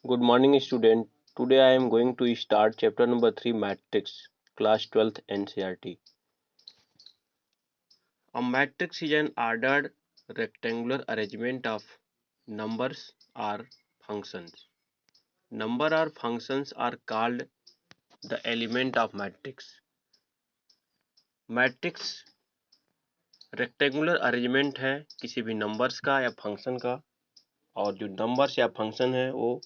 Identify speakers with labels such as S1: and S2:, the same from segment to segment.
S1: Good morning, student. Today I am going to start chapter number 3 Matrix, class 12th NCERT. A matrix is an ordered rectangular arrangement of numbers or functions. Number or functions are called the element of matrix. Matrix rectangular arrangement है किसी भी numbers का या function का, और जो numbers या function है वो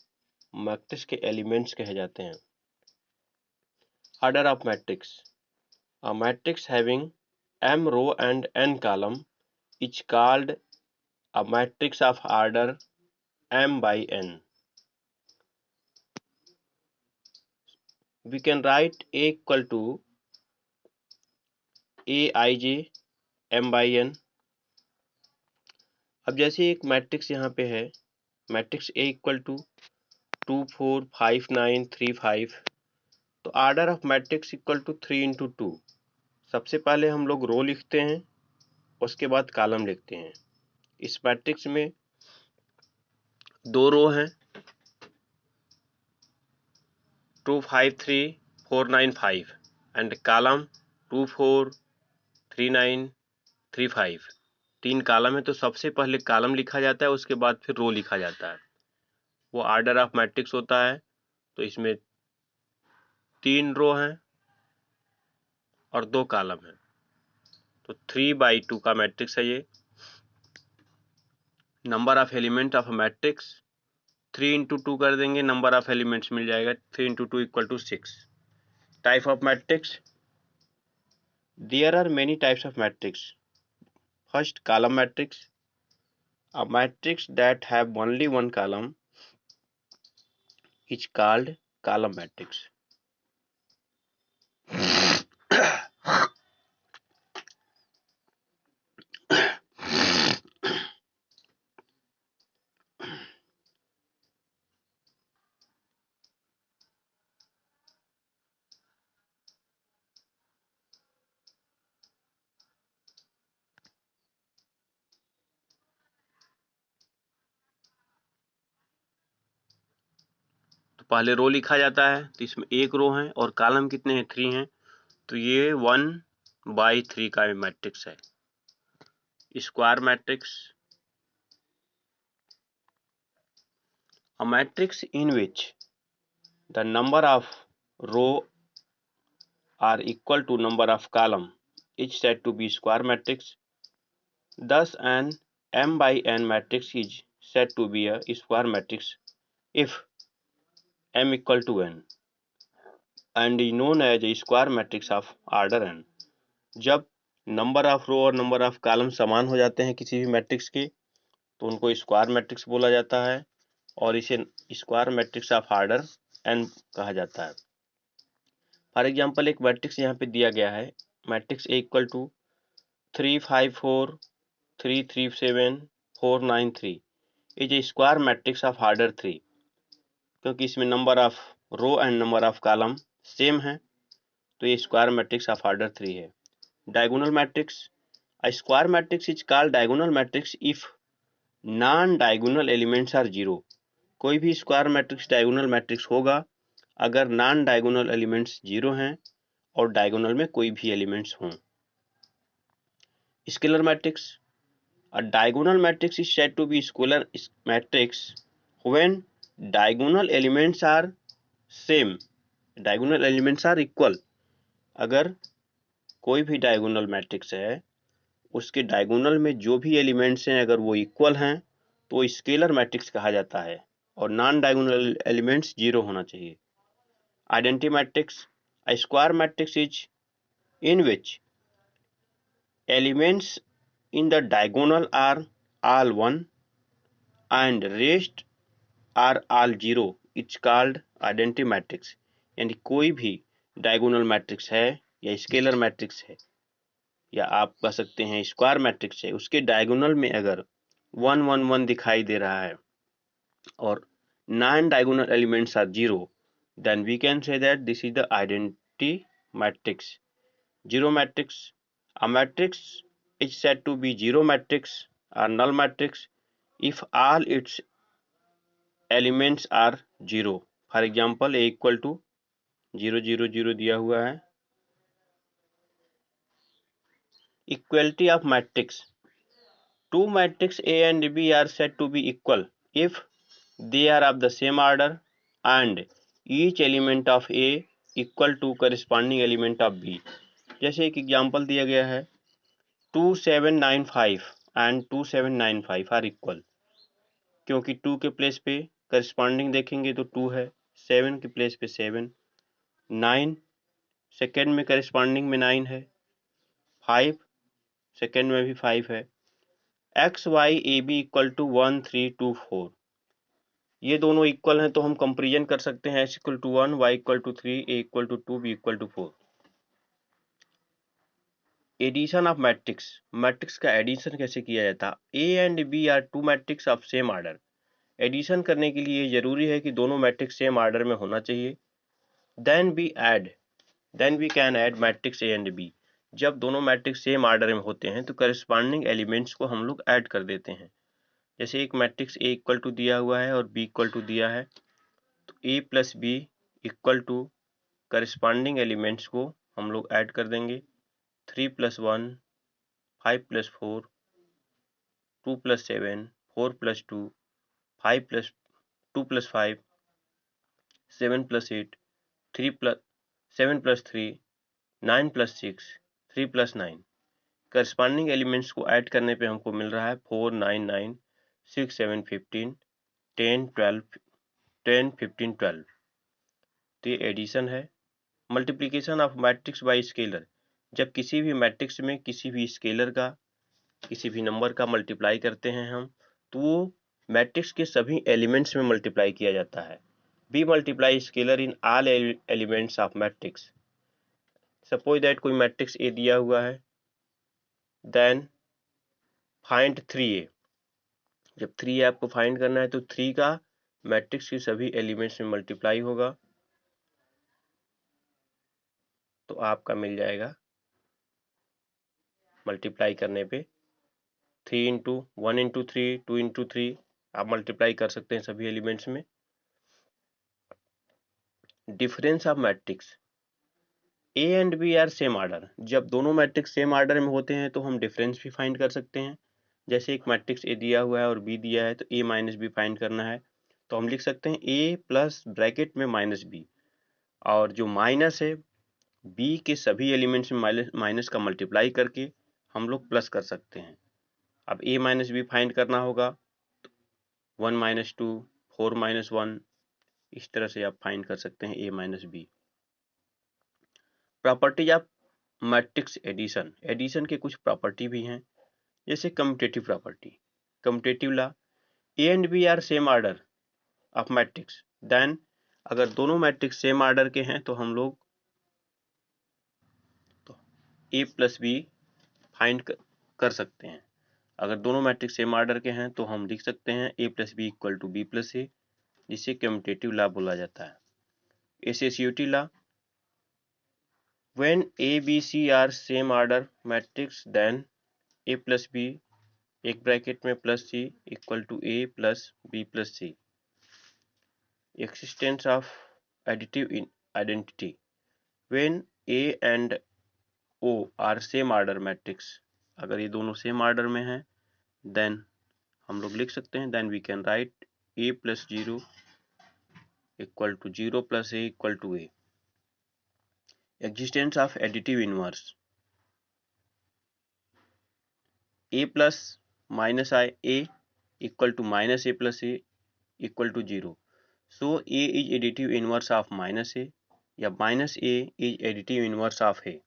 S1: मैट्रिक्स के एलिमेंट्स कहे जाते हैं. Order of matrix. A matrix having m row and n column is called a matrix of order m by n. We can write A equal to Aij m by n. अब जैसे एक matrix यहाँ पे है, matrix A equal to 2 4 5 9 3 5, तो order of matrix equal to 3 into 2. सबसे पहले हम लोग रो लिखते हैं, उसके बाद कॉलम लिखते हैं. इस मैट्रिक्स में दो रो हैं, 2 5 3 4 9 5 एंड कॉलम 2 4 3 9 3 5. तीन कॉलम है तो सबसे पहले कॉलम लिखा जाता है, उसके बाद फिर रो लिखा जाता है. वो ऑर्डर ऑफ मैट्रिक्स होता है. तो इसमें तीन रो हैं और दो कॉलम हैं, तो 3/2 का मैट्रिक्स है ये. Number of element of matrix 3 into 2 कर देंगे, नंबर ऑफ एलिमेंट्स मिल जाएगा. 3 into 2 equal to 6. Type of matrix. There are many types of matrix. First, column matrix. A matrix that have only one column is called column matrix. तो पहले रो लिखा जाता है, तो इसमें एक रो है और कॉलम कितने हैं, 3 हैं, तो ये 1/3 का मैट्रिक्स है. Square matrix. A matrix in which the number of row are equal to number of column is said to be square matrix. Thus, an m by n matrix is said to be a square matrix if m equal to n and is known as a square matrix of order n. जब number of रो और number of column समान हो जाते हैं किसी भी matrix के, तो उनको स्क्वायर मैट्रिक्स बोला जाता है और इसे square matrix of order n कहा जाता है. फॉर एग्जाम्पल, एक मैट्रिक्स यहाँ पे दिया गया है, matrix A equal to 3 5 4 3 3 7 4 9 3 is a square matrix of order 3. क्योंकि इसमें number of row and number of column same है, तो ये स्क्वायर मैट्रिक्स ऑफ ऑर्डर 3 है. Diagonal matrix. A square matrix is called diagonal matrix if non diagonal elements are zero. कोई भी square matrix diagonal matrix होगा अगर non diagonal elements zero हैं और डायगोनल में कोई भी एलिमेंट्स हों. Scalar matrix. A diagonal matrix is said to be scalar matrix when diagonal elements are same. Diagonal elements are equal. अगर कोई भी डायगोनल मैट्रिक्स है, उसके डायगोनल में जो भी एलिमेंट्स हैं अगर वो इक्वल हैं तो वो स्केलर मैट्रिक्स कहा जाता है और नॉन डायगोनल एलिमेंट्स जीरो होना चाहिए. Identity matrix. A square matrix is in which elements in the diagonal are all 1 and rest are all 0. It's called identity matrix. यानी कोई भी डायगोनल मैट्रिक्स है या स्केलर मैट्रिक्स है या आप कह सकते हैं स्क्वायर मैट्रिक्स है, उसके डायगोनल में अगर 1 1 1 दिखाई दे रहा है और non diagonal elements are 0, then we can say that this is the identity matrix. Zero matrix. A matrix is said to be zero matrix or null matrix if all its elements are zero. For example A equal to 0 0 0 दिया हुआ है। Equality of matrix, two matrices A and B are said to be equal if they are of the same order and each element of A equal to corresponding element of B। जैसे एक example दिया गया है 2795 and 2795 are equal, क्योंकि 2 के place पे corresponding देखेंगे तो 2 है, 7 के प्लेस पे 7, 9 सेकेंड में करस्पॉन्डिंग में 9 है, 5 सेकेंड में भी 5 है। X Y A B equal to 1 3 2 4, ये दोनों इक्वल हैं तो हम कंपेरिजन कर सकते हैं। X equal to 1, Y equal to 3, A equal to 2, B equal to 4। Addition of matrix, matrix का एडिशन कैसे किया जाता है। A and B are two matrix of same order. Addition करने के लिए जरूरी है कि दोनों मैट्रिक्स सेम ऑर्डर में होना चाहिए। Then we can add matrix A and B. जब दोनों मैट्रिक्स सेम ऑर्डर में होते हैं तो करस्पॉन्डिंग एलिमेंट्स को हम लोग ऐड कर देते हैं। जैसे एक मैट्रिक्स ए इक्वल टू दिया हुआ है और बी इक्वल टू दिया है, तो A plus B equal to corresponding elements को हम लोग ऐड कर देंगे। 3 + 1, 5 + 4, 2 + 7, 4 + 2, 5 + 2 + 5, 7 + 8, 7 + 3, 9 + 6, 3 + 9। करस्पॉन्डिंग एलिमेंट्स को ऐड करने पे हमको मिल रहा है 4 9 9, 6 7 15, 10 12, 10 15 12। तो ये एडिशन है। Multiplication of matrix bye scalar, जब किसी भी मैट्रिक्स में किसी भी स्केलर का, किसी भी नंबर का मल्टीप्लाई करते हैं हम, तो वो मैट्रिक्स के सभी एलिमेंट्स में मल्टीप्लाई किया जाता है। Be multiply scalar in all elements of matrix. Suppose that कोई मैट्रिक्स ए दिया हुआ है, देन फाइंड 3A। जब 3A आपको फाइंड करना है तो 3 का मैट्रिक्स के सभी एलिमेंट्स में मल्टीप्लाई होगा, तो आपका मिल जाएगा मल्टीप्लाई करने पे 3 इंटू 1 इंटू 3, 2 इंटू 3, आप मल्टीप्लाई कर सकते हैं सभी एलिमेंट्स में। Difference of matrix, A and B are same order. जब दोनों मैट्रिक्स सेम ऑर्डर में होते हैं तो हम डिफरेंस भी फाइंड कर सकते हैं। जैसे एक मैट्रिक्स ए दिया हुआ है और बी दिया है, तो ए माइनस बी फाइंड करना है, तो हम लिख सकते हैं ए प्लस ब्रैकेट में माइनस बी, और जो माइनस है बी के सभी एलिमेंट्स में माइनस का मल्टीप्लाई करके हम लोग प्लस कर सकते हैं। अब ए माइनस बी फाइंड करना होगा, 1 - 2, 4 - 1, इस तरह से आप फाइंड कर सकते हैं A minus B. Properties of matrix addition, addition के कुछ प्रॉपर्टी भी हैं, जैसे commutative property. Commutative law, A and B are same order of matrix, then अगर दोनों मैट्रिक्स सेम ऑर्डर के हैं तो हम लोग ए प्लस बी फाइंड कर सकते हैं। अगर दोनों मैट्रिक्स सेम ऑर्डर के हैं तो हम लिख सकते हैं A plus B equal to B plus A, जिसे कम्यूटेटिव लॉ बोला जाता है। Associative law, when A B C are same order matrix then A plus B एक ब्रैकेट में plus C equal to A plus B plus C. Existence of additive identity, when A and O are same order matrix, अगर ये दोनों same order में हैं then हम लोग लिख सकते हैं, then we can write A plus 0 equal to 0 plus A equal to A. Existence of additive inverse, A plus minus I A equal to minus A plus A equal to 0। So A is additive inverse of minus A, या minus A is additive inverse of A.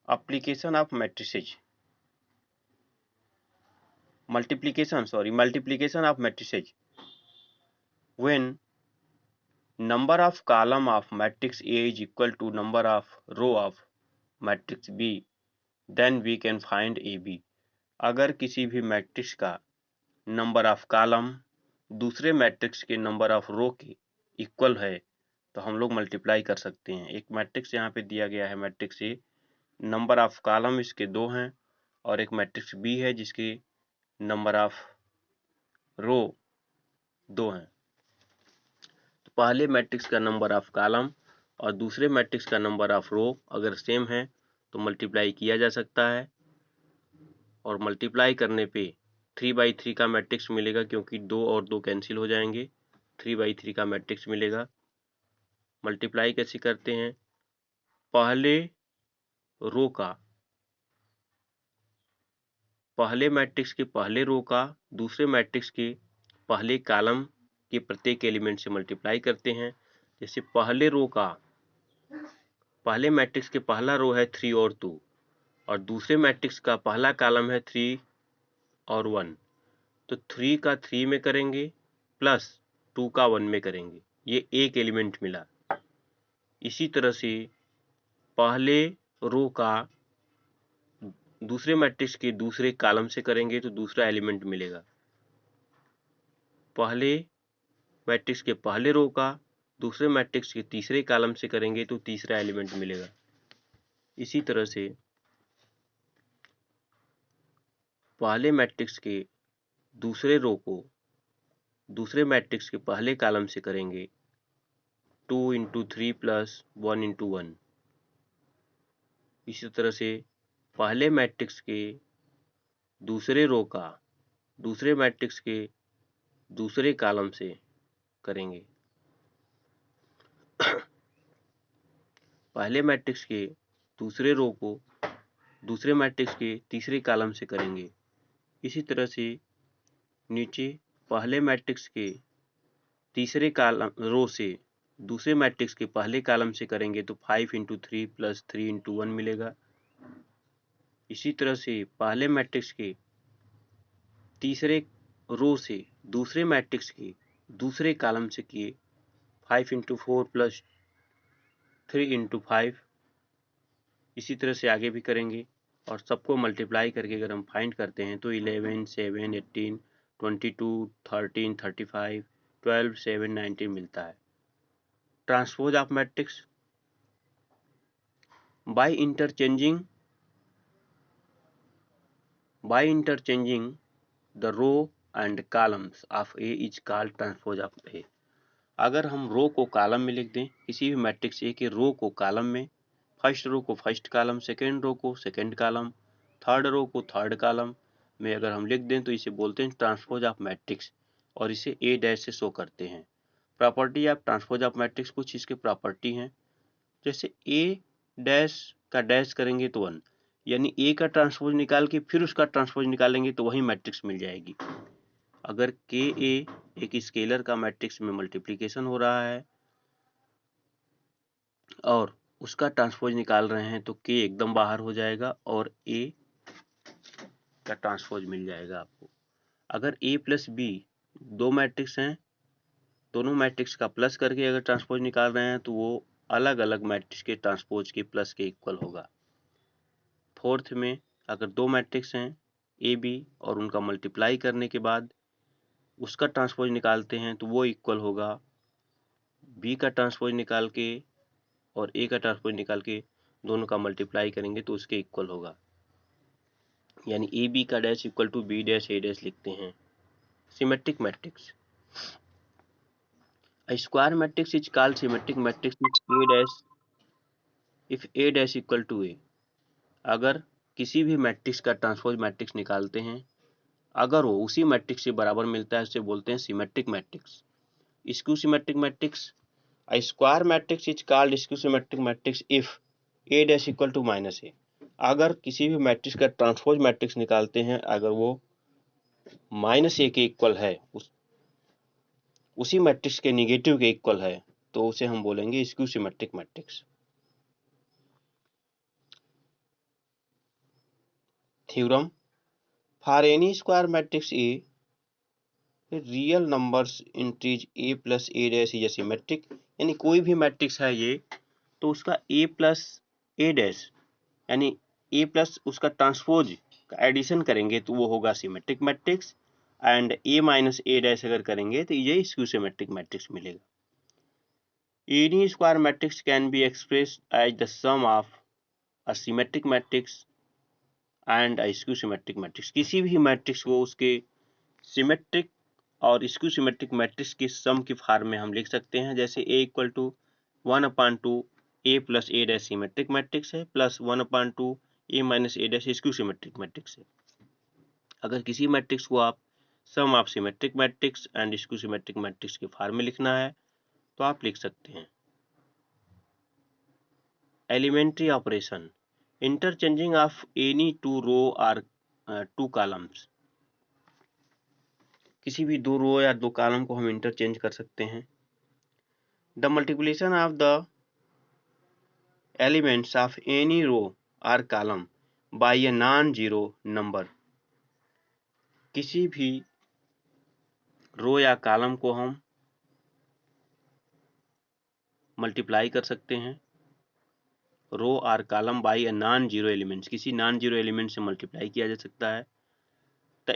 S1: Application of matrices, multiplication of matrices, when number of column of matrix A is equal to number of row of matrix B, then we can find AB। अगर किसी भी matrix का number of column दूसरे matrix के number of रो के equal है तो हम लोग मल्टीप्लाई कर सकते हैं। एक मैट्रिक्स यहाँ पे दिया गया है, matrix A, number of column इसके 2 हैं, और एक मैट्रिक्स बी है जिसके नंबर ऑफ रो 2 हैं। तो पहले मैट्रिक्स का नंबर ऑफ कॉलम और दूसरे मैट्रिक्स का नंबर ऑफ रो अगर सेम है तो मल्टीप्लाई किया जा सकता है, और मल्टीप्लाई करने पे 3/3 का मैट्रिक्स मिलेगा, क्योंकि 2 और 2 कैंसिल हो जाएंगे। 3/3 का मैट्रिक्स मिलेगा। मल्टीप्लाई कैसे करते हैं? पहले रो का, पहले मैट्रिक्स के पहले रो का दूसरे मैट्रिक्स के पहले कॉलम के प्रत्येक एलिमेंट से मल्टीप्लाई करते हैं। जैसे पहले रो का, पहले मैट्रिक्स के पहला रो है 3 और 2, और दूसरे मैट्रिक्स का पहला कॉलम है 3 और 1, तो 3 का 3 में करेंगे प्लस 2 का 1 में करेंगे, ये एक एलिमेंट मिला। इसी तरह से पहले रो का दूसरे मैट्रिक्स के दूसरे कॉलम से करेंगे तो दूसरा एलिमेंट मिलेगा। पहले मैट्रिक्स के पहले रो का दूसरे मैट्रिक्स के तीसरे कॉलम से करेंगे तो तीसरा एलिमेंट मिलेगा। इसी तरह से पहले मैट्रिक्स के दूसरे रो को दूसरे मैट्रिक्स के पहले कॉलम से करेंगे 2 × 3 + 1 × 1। इसी तरह से पहले मैट्रिक्स के दूसरे रो का दूसरे मैट्रिक्स के दूसरे कॉलम से करेंगे। पहले मैट्रिक्स के दूसरे रो को दूसरे मैट्रिक्स के तीसरे कॉलम से करेंगे। इसी तरह से नीचे पहले मैट्रिक्स के तीसरे कॉलम रो से दूसरे मैट्रिक्स के पहले कॉलम से करेंगे तो 5 × 3 + 3 × 1 मिलेगा। इसी तरह से पहले मैट्रिक्स के तीसरे रो से दूसरे मैट्रिक्स के दूसरे कॉलम से किए 5 × 4 + 3 × 5। इसी तरह से आगे भी करेंगे, और सबको मल्टीप्लाई करके अगर हम फाइंड करते हैं तो 11, 7, 18, 22, 13, 35, 12, 7, 19 मिलता है। Transpose of matrix by interchanging the row and columns of A is called transpose of A। अगर हम रो को कॉलम में लिख दें, किसी भी मैट्रिक्स ए के रो को कॉलम में, फर्स्ट रो को फर्स्ट कॉलम, सेकेंड रो को सेकेंड कॉलम, थर्ड रो को थर्ड कॉलम में अगर हम लिख दें तो इसे बोलते हैं ट्रांसपोज ऑफ मैट्रिक्स, और इसे ए डैश से शो करते हैं। Property of transpose of matrix, कुछ इसके प्रॉपर्टी हैं। जैसे ए डैश का डैश करेंगे तो 1, यानी ए का ट्रांसपोज निकाल के फिर उसका ट्रांसपोज निकालेंगे तो वही मैट्रिक्स मिल जाएगी। अगर के ए एक स्केलर का मैट्रिक्स में मल्टीप्लिकेशन हो रहा है और उसका ट्रांसपोज निकाल रहे हैं तो के एकदम बाहर हो जाएगा और ए का ट्रांसपोज मिल जाएगा आपको। अगर ए प्लस बी दो मैट्रिक्स हैं, दोनों मैट्रिक्स का प्लस करके अगर ट्रांसपोज निकाल रहे हैं तो वो अलग अलग मैट्रिक्स के ट्रांसपोज के प्लस के इक्वल होगा। फोर्थ में अगर दो मैट्रिक्स हैं ए बी और उनका मल्टीप्लाई करने के बाद उसका ट्रांसपोज निकालते हैं तो वो इक्वल होगा बी का ट्रांसपोज निकाल के और ए का ट्रांसपोज निकाल के दोनों का मल्टीप्लाई करेंगे तो उसके इक्वल होगा, यानी ए बी का dash equal to B dash A dash लिखते हैं। Symmetric matrix, a square matrix is called symmetric matrix if a dash equal to a। अगर किसी भी मैट्रिक्स का ट्रांसपोज मैट्रिक्स निकालते हैं, अगर वो उसी मैट्रिक्स से बराबर मिलता है उसे बोलते हैं symmetric matrix. Skew symmetric matrix, a square matrix is called skew symmetric matrix if a dash equal to -a। अगर किसी भी मैट्रिक्स का ट्रांसपोज मैट्रिक्स निकालते हैं, अगर वो -a के इक्वल है, उसी मैट्रिक्स के निगेटिव के इक्वल है, तो उसे हम बोलेंगे skew symmetric matrix. Theorem, for any square matrix A real numbers entries A plus A dash is symmetric, यानी कोई भी मैट्रिक्स है ये तो उसका ए प्लस ए डैश यानी ए प्लस उसका ट्रांसपोज का एडिशन करेंगे तो वो होगा symmetric matrix, and A minus A dash अगर करेंगे तो ये स्क्यू सिमेट्रिक मैट्रिक्स मिलेगा। Any square matrix can be expressed as the sum of a symmetric matrix and a skew symmetric matrix. किसी भी मैट्रिक्स को उसके सिमेट्रिक और स्क्यू सिमेट्रिक मैट्रिक्स के सम के फॉर्म में हम लिख सकते हैं, जैसे A equal to 1/2 A plus A dash symmetric matrix है, plus 1/2 A minus A dash skew symmetric matrix है। अगर किसी मैट्रिक्स को आप sum of symmetric matrix and skew symmetric matrix के फॉर्म में लिखना है तो आप लिख सकते हैं। Elementary operation, interchanging of any two row और टू कॉलम्स। किसी भी दो रो या दो कॉलम को हम इंटरचेंज कर सकते हैं। The multiplication of the elements of any row और column by a non zero number. किसी भी रो या कॉलम को हम मल्टीप्लाई कर सकते हैं, रो और column by a non zero elements, किसी नॉन जीरो एलिमेंट से मल्टीप्लाई किया जा सकता है। The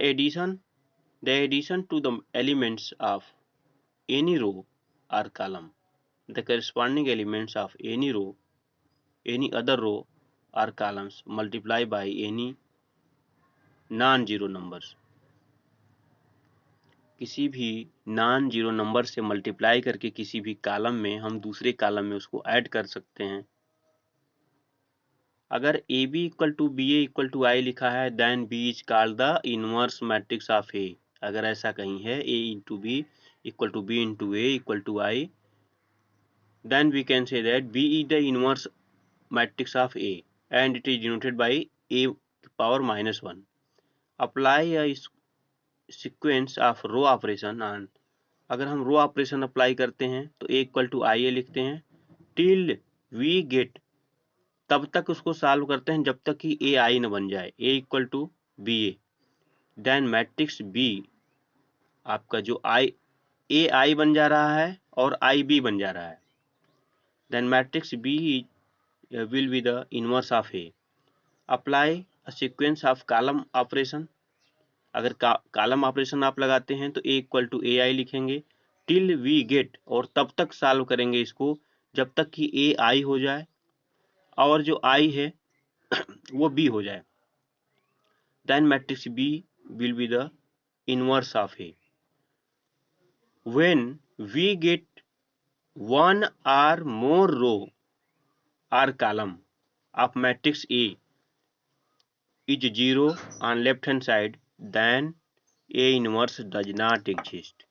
S1: addition to the elements of any row और column, the corresponding elements of any row, any other row or columns multiply by any non-zero numbers। किसी भी non zero number से multiply करके किसी भी कॉलम में हम दूसरे कॉलम में उसको ऐड कर सकते हैं। अगर A B equal to B A equal to I लिखा है, then B is called the inverse matrix of A. अगर ऐसा कहीं है A into B equal to B into A equal to I, then we can say that B is the inverse matrix of A and it is denoted by A power minus 1. Apply a sequence of row operation on, अगर हम row operation apply करते हैं तो A equal to आई ए लिखते हैं, till we get, तब तक उसको सॉल्व करते हैं जब तक कि ए आई न बन जाए, A equal to B A. Then matrix B, आपका जो आई ए आई बन जा रहा है और आई बी बन जा रहा है, then matrix B will be the inverse of A. Apply a sequence of column operation. अगर कॉलम ऑपरेशन आप लगाते हैं तो A इक्वल टू ए आई लिखेंगे, टिल वी गेट, और तब तक सॉल्व करेंगे इसको जब तक कि ए आई हो जाए और जो आई है वो बी हो जाए। Then matrix B will be the inverse of A. When we get one or more row or column of matrix A is zero on left hand side, then A inverse does not exist.